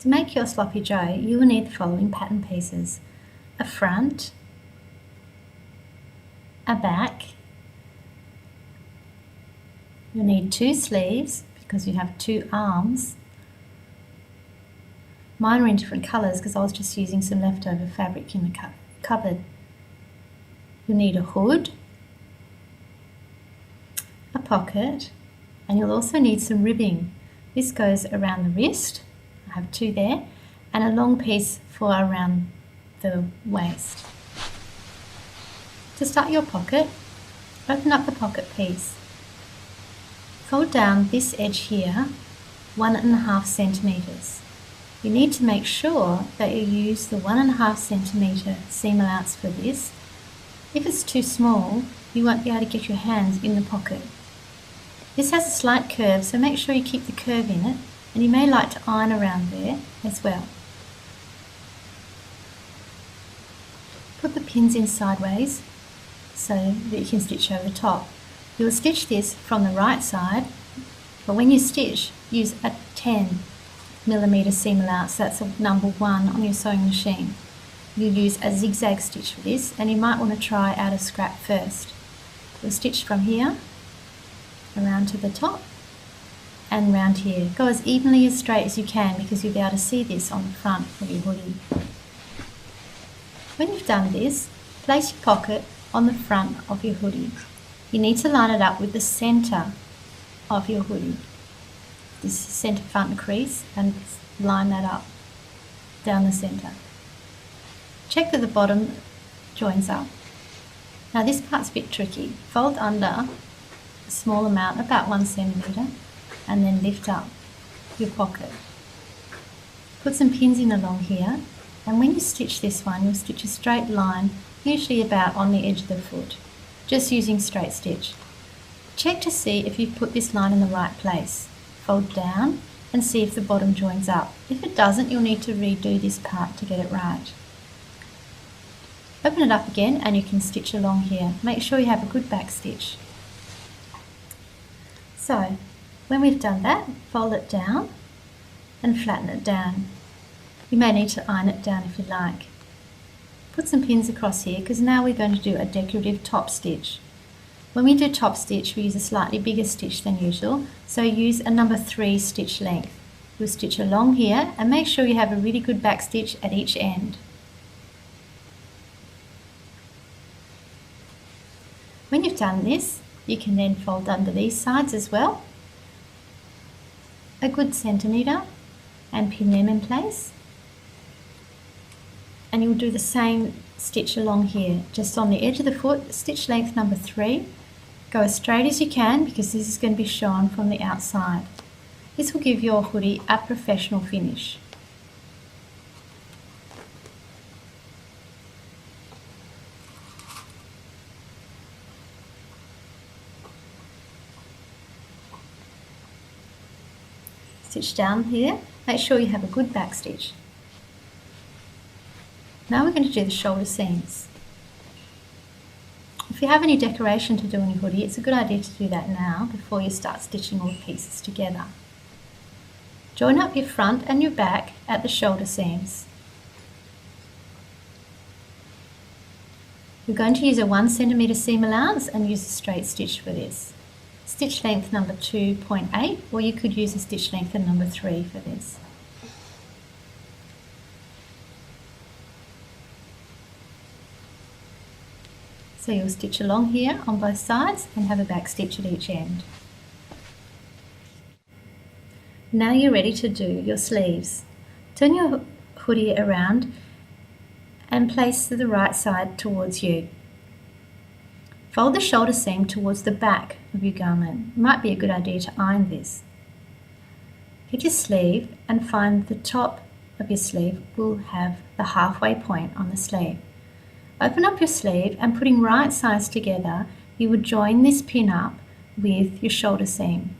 To make your sloppy joe, you will need the following pattern pieces: a front, a back, you'll need 2 sleeves because you have 2 arms. Mine are in different colours because I was just using some leftover fabric in the cupboard. You'll need a hood, a pocket, and you'll also need some ribbing. This goes around the wrist, I have 2 there, and a long piece for around the waist. To start your pocket, open up the pocket piece. Fold down this edge here 1.5 centimetres. You need to make sure that you use the 1.5 centimetre seam allowance for this. If it's too small, you won't be able to get your hands in the pocket. This has a slight curve, so make sure you keep the curve in it, and you may like to iron around there as well. Put the pins in sideways so that you can stitch over the top. You'll stitch this from the right side, but when you stitch, use a 10mm seam allowance. That's a number 1 on your sewing machine. You'll use a zigzag stitch for this, and you might want to try out of scrap first. You'll stitch from here around to the top and round here. Go as evenly as straight as you can because you'll be able to see this on the front of your hoodie. When you've done this, place your pocket on the front of your hoodie. You need to line it up with the centre of your hoodie. This is centre front crease, and line that up down the centre. Check that the bottom joins up. Now this part's a bit tricky. Fold under a small amount, about 1 centimetre, and then lift up your pocket. Put some pins in along here, and when you stitch this one, you'll stitch a straight line, usually about on the edge of the foot, just using straight stitch. Check to see if you've put this line in the right place. Fold down and see if the bottom joins up. If it doesn't, you'll need to redo this part to get it right. Open it up again and you can stitch along here. Make sure you have a good back stitch. So, when we've done that, fold it down and flatten it down. You may need to iron it down if you like. Put some pins across here because now we're going to do a decorative top stitch. When we do top stitch, we use a slightly bigger stitch than usual, so use a number 3 stitch length. You'll stitch along here and make sure you have a really good back stitch at each end. When you've done this, you can then fold under these sides as well, a good centimetre, and pin them in place. And you'll do the same stitch along here, just on the edge of the foot, stitch length number 3. Go as straight as you can because this is going to be shown from the outside. This will give your hoodie a professional finish. Stitch down here, make sure you have a good back stitch. Now we're going to do the shoulder seams. If you have any decoration to do on your hoodie, it's a good idea to do that now before you start stitching all the pieces together. Join up your front and your back at the shoulder seams. You're going to use a 1 centimetre seam allowance and use a straight stitch for this. Stitch length number 2.8, or you could use a stitch length of number 3 for this. So you'll stitch along here on both sides and have a back stitch at each end. Now you're ready to do your sleeves. Turn your hoodie around and place the right side towards you. Fold the shoulder seam towards the back of your garment. It might be a good idea to iron this. Get your sleeve and find the top of your sleeve will have the halfway point on the sleeve. Open up your sleeve and putting right sides together, you would join this pin up with your shoulder seam.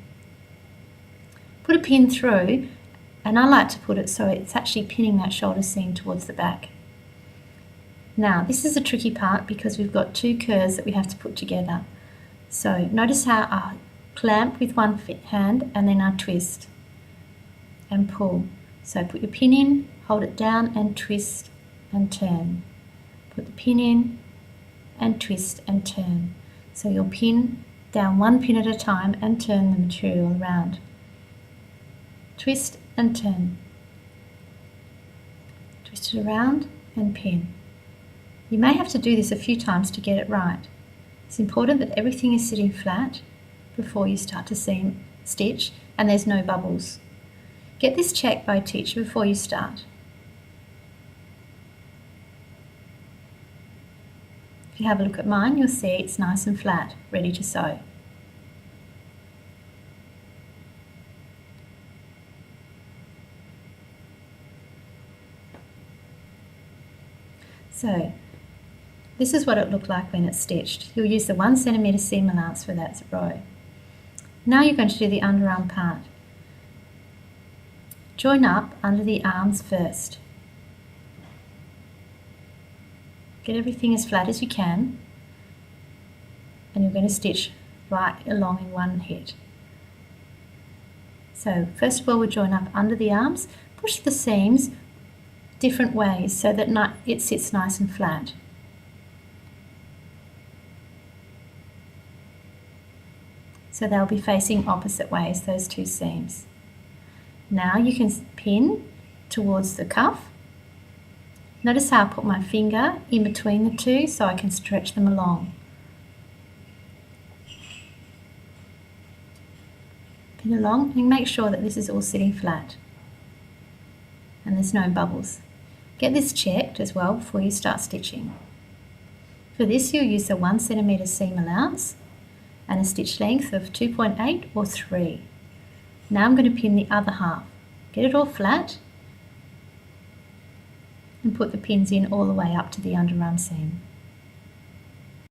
Put a pin through, and I like to put it so it's actually pinning that shoulder seam towards the back. Now this is a tricky part because we've got 2 curves that we have to put together. So notice how I clamp with one hand and then I twist and pull. So put your pin in, hold it down and twist and turn. Put the pin in and twist and turn. So you'll pin down one pin at a time and turn the material around. Twist and turn. Twist it around and pin. You may have to do this a few times to get it right. It's important that everything is sitting flat before you start to seam stitch and there's no bubbles. Get this checked by a teacher before you start. If you have a look at mine, you'll see it's nice and flat, ready to sew. So, this is what it looked like when it's stitched. You'll use the 1 centimetre seam allowance for that row. Now you're going to do the underarm part. Join up under the arms first. Get everything as flat as you can, and you're going to stitch right along in one hit. So first of all, we'll join up under the arms, push the seams different ways so that it sits nice and flat. So they'll be facing opposite ways, those two seams. Now you can pin towards the cuff. Notice how I put my finger in between the two so I can stretch them along. Pin along and make sure that this is all sitting flat and there's no bubbles. Get this checked as well before you start stitching. For this you'll use a 1 centimetre seam allowance and a stitch length of 2.8 or 3. Now I'm going to pin the other half. Get it all flat and put the pins in all the way up to the underarm seam.